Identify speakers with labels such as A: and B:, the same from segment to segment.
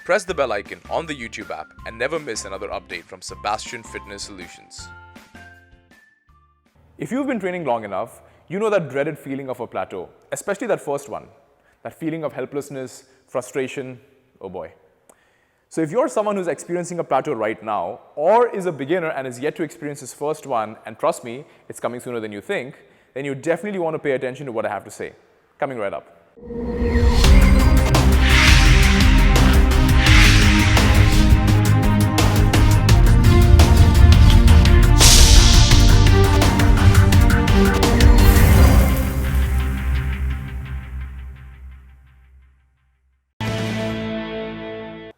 A: Press the bell icon on the YouTube app and never miss another update from Sebastian Fitness Solutions. If you've been training long enough, you know that dreaded feeling of a plateau, especially that first one, that feeling of helplessness, frustration, oh boy. So if you're someone who's experiencing a plateau right now, or is a beginner and is yet to experience his first one, and trust me, it's coming sooner than you think, then you definitely want to pay attention to what I have to say. Coming right up.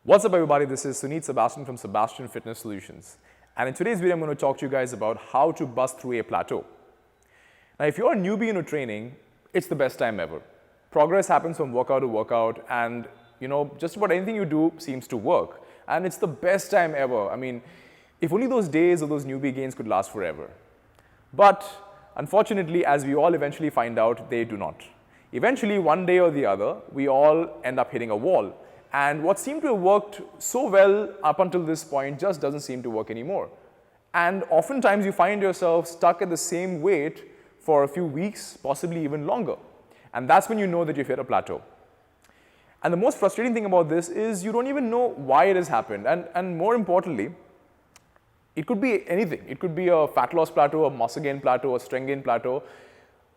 A: What's up everybody, this is Sebastian from Sebastian Fitness Solutions. And in today's video, I'm going to talk to you guys about how to bust through a plateau. Now, if you're a newbie into training, it's the best time ever. Progress happens from workout to workout and, just about anything you do seems to work. And it's the best time ever. I mean, if only those days of those newbie gains could last forever. But unfortunately, as we all eventually find out, they do not. Eventually, one day or the other, we all end up hitting a wall. And what seemed to have worked so well up until this point just doesn't seem to work anymore. And oftentimes you find yourself stuck at the same weight for a few weeks, possibly even longer. And that's when you know that you've hit a plateau. And the most frustrating thing about this is you don't even know why it has happened. And more importantly, it could be anything. It could be a fat loss plateau, a muscle gain plateau, a strength gain plateau.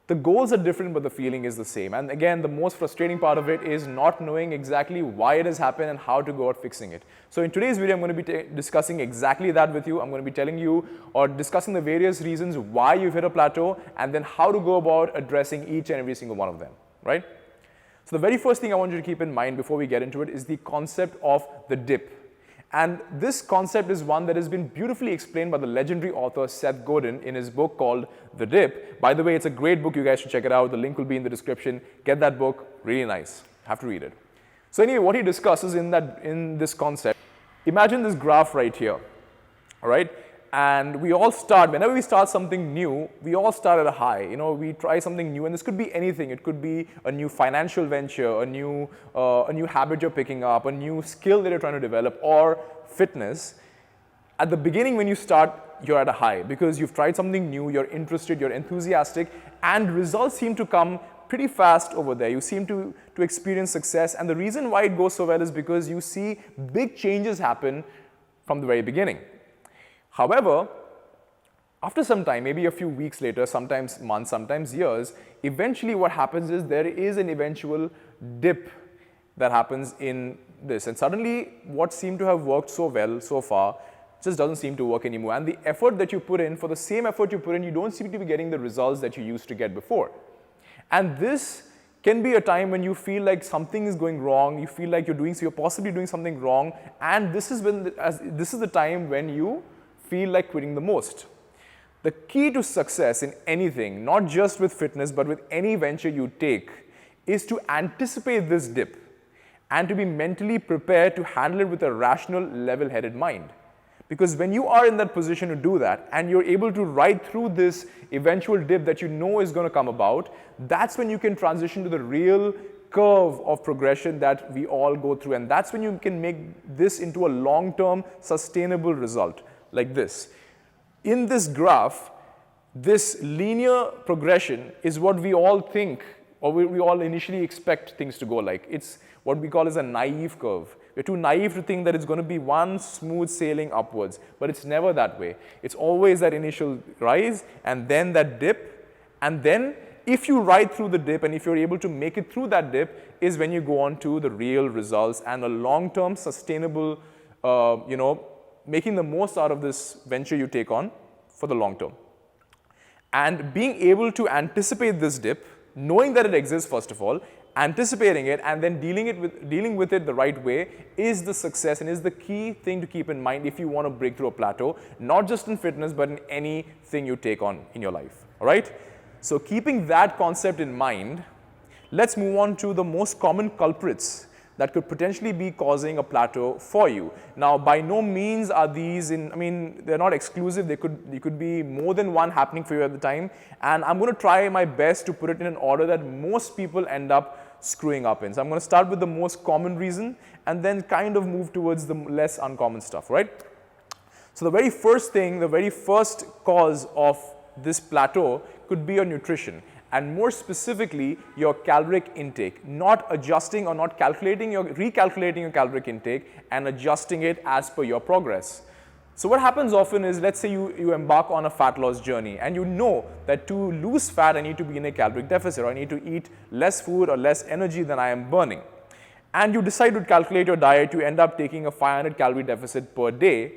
A: The goals are different, but the feeling is the same. And again, the most frustrating part of it is not knowing exactly why it has happened and how to go about fixing it. So in today's video, I'm going to be discussing exactly that with you. I'm going to be telling you or discussing the various reasons why you've hit a plateau and then how to go about addressing each and every single one of them, right? So the very first thing I want you to keep in mind before we get into it is the concept of the dip. And this concept is one that has been beautifully explained by the legendary author Seth Godin in his book called The Dip. By the way, it's a great book. You guys should check it out. The link will be in the description. Get that book. Really nice. Have to read it. So anyway, what he discusses in this concept, imagine this graph right here. All right? And we all start, whenever we start something new, we all start at a high. We try something new, and this could be anything. It could be a new financial venture, a new habit you're picking up, a new skill that you're trying to develop, or fitness. At the beginning, when you start, you're at a high because you've tried something new, you're interested, you're enthusiastic, and results seem to come pretty fast over there. You seem to experience success, and the reason why it goes so well is because you see big changes happen from the very beginning. However, after some time, maybe a few weeks later, sometimes months, sometimes years, eventually what happens is there is an eventual dip that happens in this. And suddenly, what seemed to have worked so well so far just doesn't seem to work anymore. And the effort that you put in, for the same effort you put in, you don't seem to be getting the results that you used to get before. And this can be a time when you feel like something is going wrong, you feel like you're possibly doing something wrong, and this is the time when you feel like quitting the most. The key to success in anything, not just with fitness, but with any venture you take, is to anticipate this dip and to be mentally prepared to handle it with a rational, level-headed mind. Because when you are in that position to do that and you're able to ride through this eventual dip that you know is going to come about, that's when you can transition to the real curve of progression that we all go through. And that's when you can make this into a long-term, sustainable result. Like this. In this graph, this linear progression is what we all think, or we all initially expect things to go like. It's what we call as a naive curve. We're too naive to think that it's going to be one smooth sailing upwards, but it's never that way. It's always that initial rise and then that dip, and then if you ride through the dip and if you're able to make it through that dip is when you go on to the real results and a long-term sustainable, making the most out of this venture you take on for the long term. And being able to anticipate this dip, knowing that it exists first of all, anticipating it and then dealing with it the right way is the success and is the key thing to keep in mind if you want to break through a plateau, not just in fitness but in anything you take on in your life. All right? So keeping that concept in mind, let's move on to the most common culprits that could potentially be causing a plateau for you. Now, by no means are these they're not exclusive. There could be more than one happening for you at the time. And I'm going to try my best to put it in an order that most people end up screwing up in. So I'm going to start with the most common reason and then kind of move towards the less uncommon stuff, right? So the very first thing, the very first cause of this plateau could be your nutrition, and more specifically your caloric intake, not adjusting or not recalculating your caloric intake and adjusting it as per your progress. So what happens often is, let's say you embark on a fat loss journey and you know that to lose fat I need to be in a caloric deficit, or I need to eat less food or less energy than I am burning. And you decide to calculate your diet, you end up taking a 500 calorie deficit per day,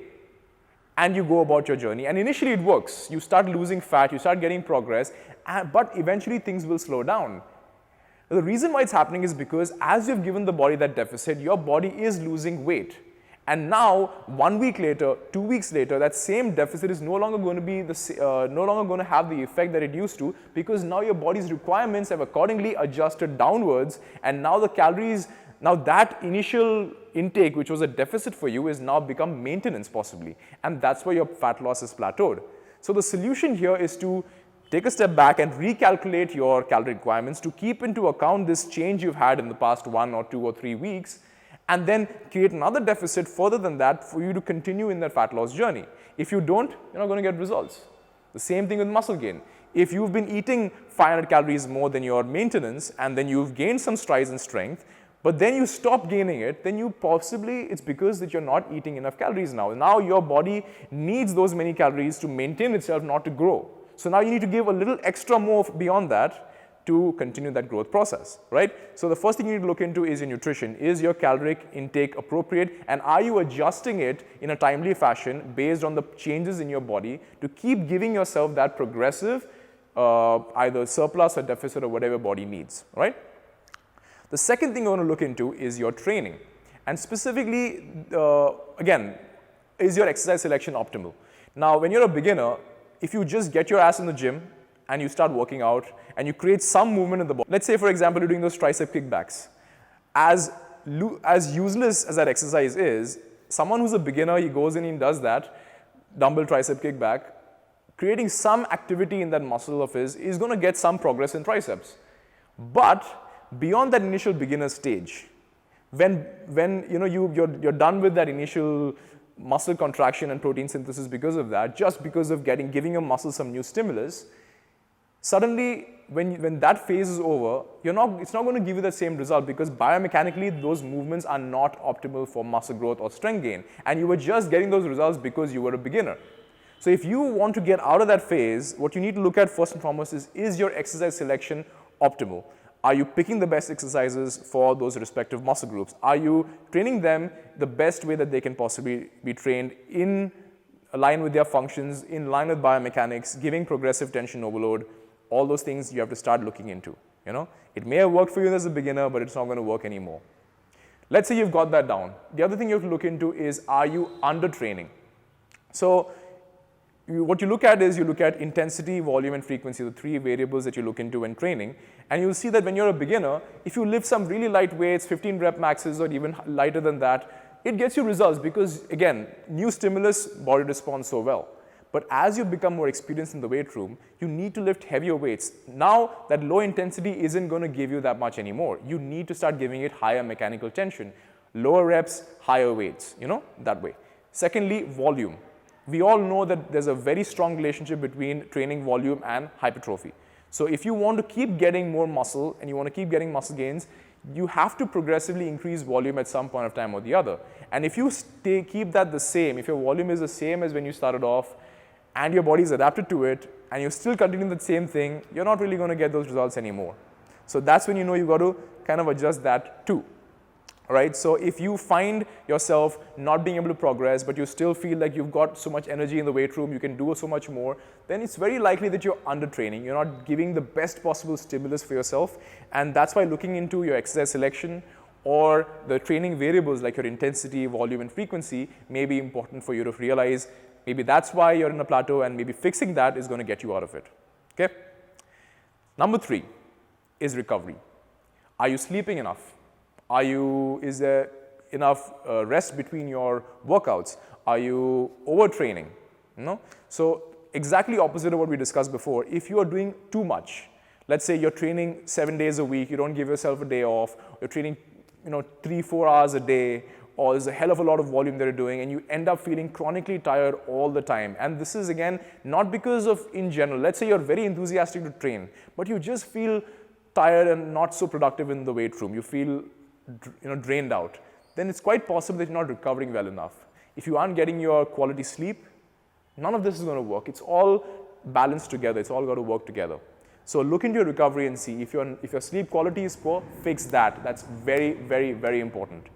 A: and you go about your journey. And initially it works. You start losing fat, you start getting progress, but eventually things will slow down. The reason why it's happening is because as you've given the body that deficit, your body is losing weight. And now, 1 week later, 2 weeks later, that same deficit is no longer going to be no longer going to have the effect that it used to, because now your body's requirements have accordingly adjusted downwards, and now the calories, now that initial intake, which was a deficit for you, is now become maintenance possibly, and that's why your fat loss is plateaued. So the solution here is to take a step back and recalculate your calorie requirements to keep into account this change you've had in the past 1 or 2 or 3 weeks, and then create another deficit further than that for you to continue in that fat loss journey. If you don't, you're not going to get results. The same thing with muscle gain. If you've been eating 500 calories more than your maintenance, and then you've gained some strides in strength, but then you stop gaining it, then it's because that you're not eating enough calories now. Now your body needs those many calories to maintain itself, not to grow. So now you need to give a little extra more beyond that to continue that growth process, right? So the first thing you need to look into is your nutrition. Is your caloric intake appropriate, and are you adjusting it in a timely fashion based on the changes in your body to keep giving yourself that progressive either surplus or deficit or whatever body needs, right? The second thing I want to look into is your training, and specifically, again, is your exercise selection optimal? Now, when you're a beginner, if you just get your ass in the gym and you start working out and you create some movement in the body, let's say for example you're doing those tricep kickbacks, as useless as that exercise is, someone who's a beginner, he goes in and does that dumbbell tricep kickback, creating some activity in that muscle of his is going to get some progress in triceps. But beyond that initial beginner stage, when you're done with that initial muscle contraction and protein synthesis because of that, just because of giving your muscle some new stimulus, suddenly when that phase is over, it's not going to give you the same result, because biomechanically those movements are not optimal for muscle growth or strength gain, and you were just getting those results because you were a beginner. So if you want to get out of that phase, what you need to look at first and foremost is your exercise selection optimal? Are you picking the best exercises for those respective muscle groups? Are you training them the best way that they can possibly be trained, in line with their functions, in line with biomechanics, giving progressive tension overload? All those things you have to start looking into. It may have worked for you as a beginner, but it's not going to work anymore. Let's say you've got that down. The other thing you have to look into is, are you under training? So what you look at is, you look at intensity, volume, and frequency, the 3 variables that you look into when training. And you'll see that when you're a beginner, if you lift some really light weights, 15 rep maxes or even lighter than that, it gets you results because, again, new stimulus, body responds so well. But as you become more experienced in the weight room, you need to lift heavier weights. Now that low intensity isn't going to give you that much anymore. You need to start giving it higher mechanical tension, lower reps, higher weights, that way. Secondly, volume. We all know that there's a very strong relationship between training volume and hypertrophy. So if you want to keep getting more muscle and you want to keep getting muscle gains, you have to progressively increase volume at some point of time or the other. And if you keep that the same, if your volume is the same as when you started off and your body is adapted to it and you're still continuing the same thing, you're not really going to get those results anymore. So that's when you've got to kind of adjust that too. Right? So if you find yourself not being able to progress, but you still feel like you've got so much energy in the weight room, you can do so much more, then it's very likely that you're under training. You're not giving the best possible stimulus for yourself. And that's why looking into your exercise selection or the training variables like your intensity, volume, and frequency may be important for you to realize maybe that's why you're in a plateau, and maybe fixing that is going to get you out of it. Okay? Number 3 is recovery. Are you sleeping enough? Is there enough rest between your workouts? Are you overtraining? So exactly opposite of what we discussed before. If you are doing too much, Let's say you're training 7 days a week, you don't give yourself a day off, you're training 3-4 hours a day, or there's a hell of a lot of volume that you're doing, and you end up feeling chronically tired all the time. And this is, again, not because of in general. Let's say you're very enthusiastic to train, but you just feel tired and not so productive in the weight room. You feel drained out. Then it's quite possible that you're not recovering well enough. If you aren't getting your quality sleep, none of this is going to work. It's all balanced together. It's all got to work together. So look into your recovery and see if your sleep quality is poor, fix that. That's very, very, very important.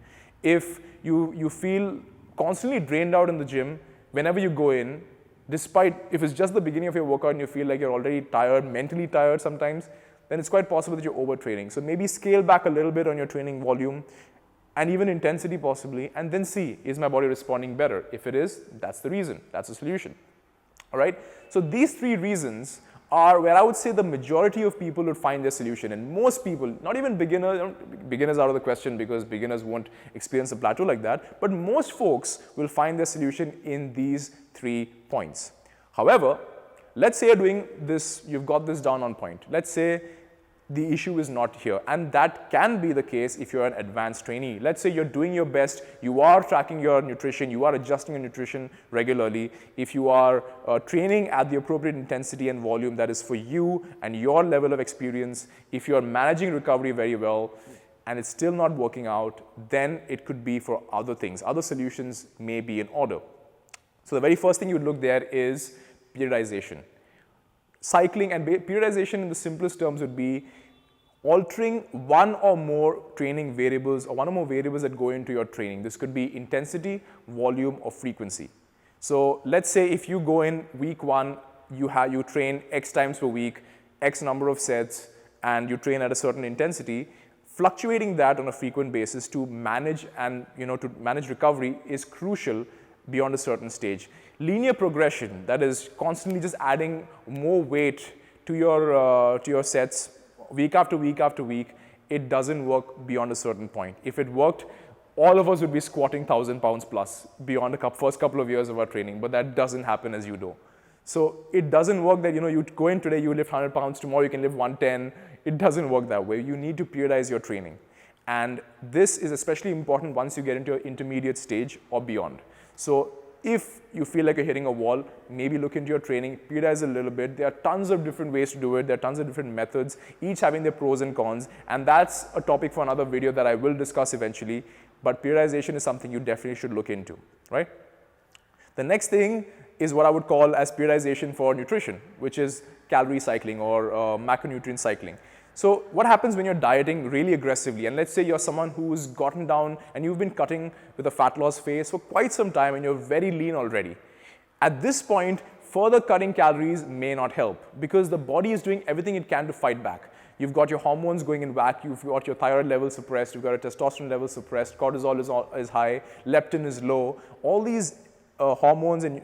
A: If you feel constantly drained out in the gym, whenever you go in, despite if it's just the beginning of your workout and you feel like you're already tired, mentally tired sometimes, then it's quite possible that you're overtraining. So maybe scale back a little bit on your training volume and even intensity possibly, and then see, is my body responding better? If it is, that's the reason, that's the solution. All right? So these 3 reasons are where I would say the majority of people would find their solution. And most people, not even beginners, beginners out of the question because beginners won't experience a plateau like that, but most folks will find their solution in these 3 points. However, let's say you're doing this, you've got this down on point. Let's say the issue is not here, and that can be the case if you're an advanced trainee. Let's say you're doing your best, you are tracking your nutrition, you are adjusting your nutrition regularly. If you are training at the appropriate intensity and volume that is for you and your level of experience, if you're managing recovery very well and it's still not working out, then it could be for other things. Other solutions may be in order. So the very first thing you would look there is periodization. Cycling and periodization in the simplest terms would be altering one or more training variables or one or more variables that go into your training. This could be intensity, volume, or frequency. So let's say if you go in week 1, you train X times per week, X number of sets, and you train at a certain intensity. Fluctuating that on a frequent basis to manage and to manage recovery is crucial beyond a certain stage. Linear progression, that is constantly just adding more weight to your sets week after week after week, it doesn't work beyond a certain point. If it worked, all of us would be squatting 1,000 pounds plus beyond the first couple of years of our training, but that doesn't happen as you know. So it doesn't work that you go in today, you lift 100 pounds, tomorrow you can lift 110. It doesn't work that way. You need to periodize your training. And this is especially important once you get into your intermediate stage or beyond. So if you feel like you're hitting a wall, maybe look into your training, periodize a little bit. There are tons of different ways to do it. There are tons of different methods, each having their pros and cons. And that's a topic for another video that I will discuss eventually. But periodization is something you definitely should look into, right? The next thing is what I would call as periodization for nutrition, which is calorie cycling or macronutrient cycling. So what happens when you're dieting really aggressively, and let's say you're someone who's gotten down and you've been cutting with a fat loss phase for quite some time and you're very lean already. At this point, further cutting calories may not help because the body is doing everything it can to fight back. You've got your hormones going in whack, you've got your thyroid level suppressed, you've got your testosterone level suppressed, cortisol is high, leptin is low. All these hormones and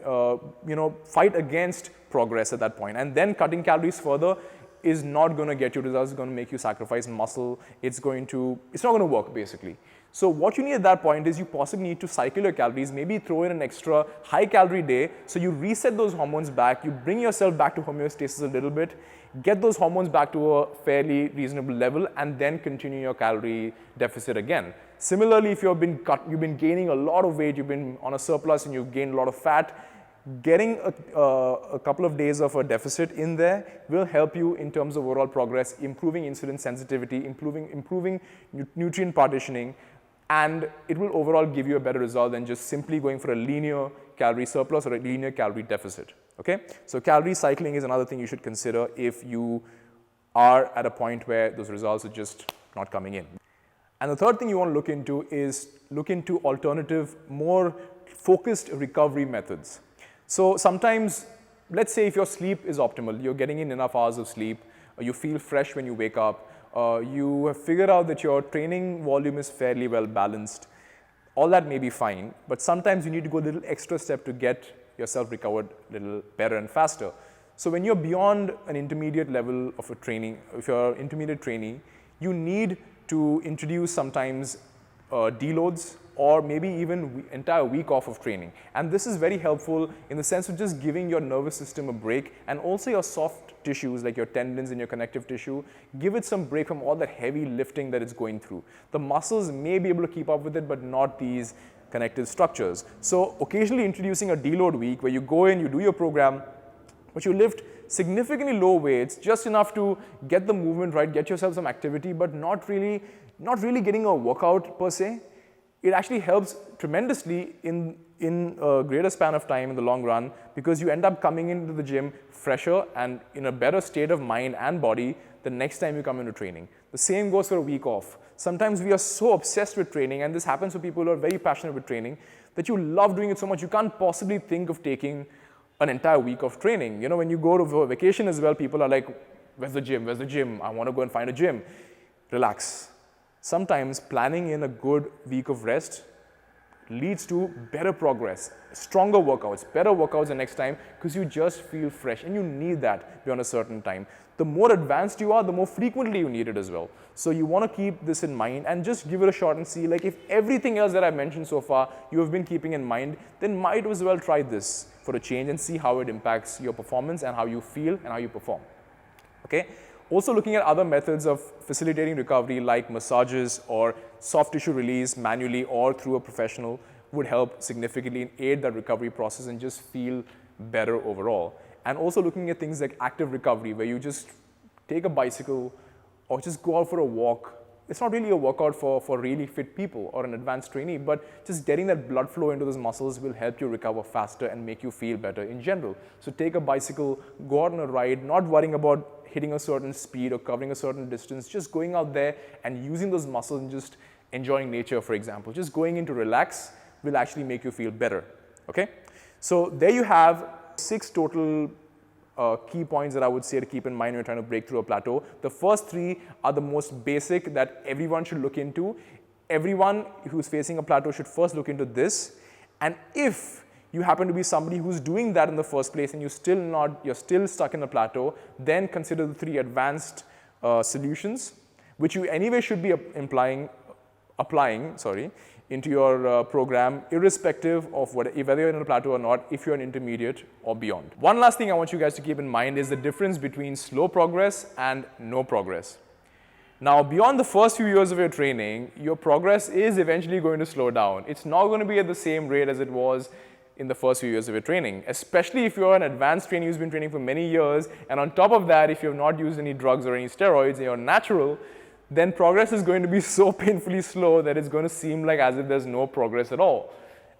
A: fight against progress at that point. And then cutting calories further is not going to get you results. It's going to make you sacrifice muscle. It's not going to work basically. So what you need at that point is you possibly need to cycle your calories, maybe throw in an extra high calorie day. So you reset those hormones back, you bring yourself back to homeostasis a little bit, get those hormones back to a fairly reasonable level, and then continue your calorie deficit again. Similarly, if you've been gaining a lot of weight, you've been on a surplus and you've gained a lot of fat, getting a couple of days of a deficit in there will help you in terms of overall progress, improving insulin sensitivity, improving nutrient partitioning, and it will overall give you a better result than just simply going for a linear calorie surplus or a linear calorie deficit. Okay? So calorie cycling is another thing you should consider if you are at a point where those results are just not coming in. And the third thing you want to look into is look into alternative, more focused recovery methods. So sometimes, let's say if your sleep is optimal, you're getting in enough hours of sleep, you feel fresh when you wake up, you have figured out that your training volume is fairly well balanced, all that may be fine, but sometimes you need to go a little extra step to get yourself recovered a little better and faster. So when you're beyond an intermediate level of a training, if you're an intermediate trainee, you need to introduce sometimes deloads or maybe even entire week off of training. And this is very helpful in the sense of just giving your nervous system a break, and also your soft tissues like your tendons and your connective tissue, give it some break from all that heavy lifting that it's going through. The muscles may be able to keep up with it, but not these connective structures. So occasionally introducing a deload week where you go in, you do your program, but you lift significantly low weights, just enough to get the movement right, get yourself some activity, but not really getting a workout per se. It actually helps tremendously in a greater span of time in the long run, because you end up coming into the gym fresher and in a better state of mind and body the next time you come into training. The same goes for a week off. Sometimes we are so obsessed with training, and this happens for people who are very passionate with training, that you love doing it so much you can't possibly think of taking an entire week of training. You know, when you go to vacation as well, people are like, where's the gym? Where's the gym? I want to go and find a gym. Relax. Sometimes planning in a good week of rest leads to better progress, stronger workouts, better workouts the next time, because you just feel fresh, and you need that beyond a certain time. The more advanced you are, the more frequently you need it as well. So you want to keep this in mind and just give it a shot and see, like, if everything else that I've mentioned so far you have been keeping in mind, then might as well try this for a change and see how it impacts your performance and how you feel and how you perform. Okay? Also looking at other methods of facilitating recovery like massages or soft tissue release manually or through a professional would help significantly and aid that recovery process and just feel better overall. And also looking at things like active recovery, where you just take a bicycle or just go out for a walk. It's not really a workout for really fit people or an advanced trainee, but just getting that blood flow into those muscles will help you recover faster and make you feel better in general. So take a bicycle, go out on a ride, not worrying about hitting a certain speed or covering a certain distance, just going out there and using those muscles and just enjoying nature, for example. Just going in to relax will actually make you feel better, okay? So there you have 6 total key points that I would say to keep in mind when you're trying to break through a plateau. The first 3 are the most basic that everyone should look into. Everyone who's facing a plateau should first look into this. And if you happen to be somebody who's doing that in the first place and you're still stuck in a plateau, then consider the 3 advanced solutions, which you anyway should be applying into your program, irrespective of whether you're in a plateau or not, if you're an intermediate or beyond. One last thing I want you guys to keep in mind is the difference between slow progress and no progress. Now, beyond the first few years of your training, your progress is eventually going to slow down. It's not going to be at the same rate as it was in the first few years of your training, especially if you're an advanced trainee who's been training for many years, and on top of that, if you've not used any drugs or any steroids and you're natural, then progress is going to be so painfully slow that it's going to seem like as if there's no progress at all.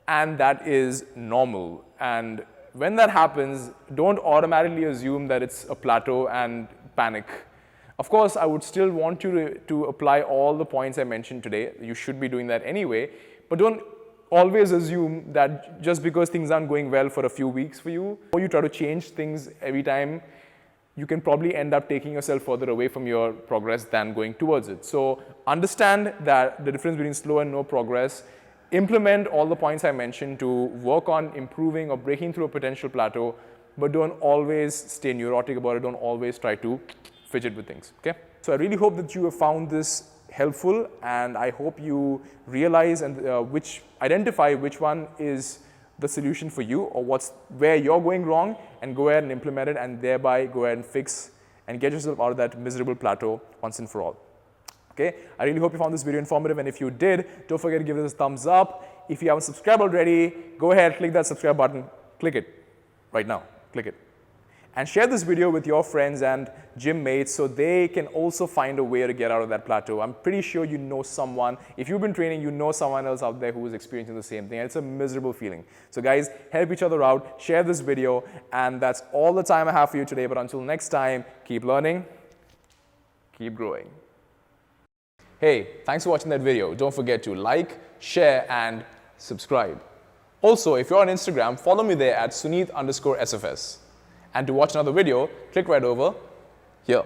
A: And that is normal. And when that happens, don't automatically assume that it's a plateau and panic. Of course, I would still want you to apply all the points I mentioned today. You should be doing that anyway, but don't always assume that just because things aren't going well for a few weeks for you, or you try to change things every time, you can probably end up taking yourself further away from your progress than going towards it. So understand that the difference between slow and no progress. Implement all the points I mentioned to work on improving or breaking through a potential plateau, but don't always stay neurotic about it. Don't always try to fidget with things, okay? So I really hope that you have found this helpful, and I hope you realize and identify which one is the solution for you, or where you're going wrong, and go ahead and implement it, and thereby go ahead and fix and get yourself out of that miserable plateau once and for all. Okay, I really hope you found this video informative, and if you did, don't forget to give this a thumbs up. If you haven't subscribed already, go ahead, click that subscribe button, click it right now, click it. And share this video with your friends and gym mates so they can also find a way to get out of that plateau. I'm pretty sure you know someone, if you've been training, you know someone else out there who is experiencing the same thing. And it's a miserable feeling. So guys, help each other out, share this video, and that's all the time I have for you today. But until next time, keep learning, keep growing. Hey, thanks for watching that video. Don't forget to like, share, and subscribe. Also, if you're on Instagram, follow me there at Sunit_SFS. And to watch another video, click right over here.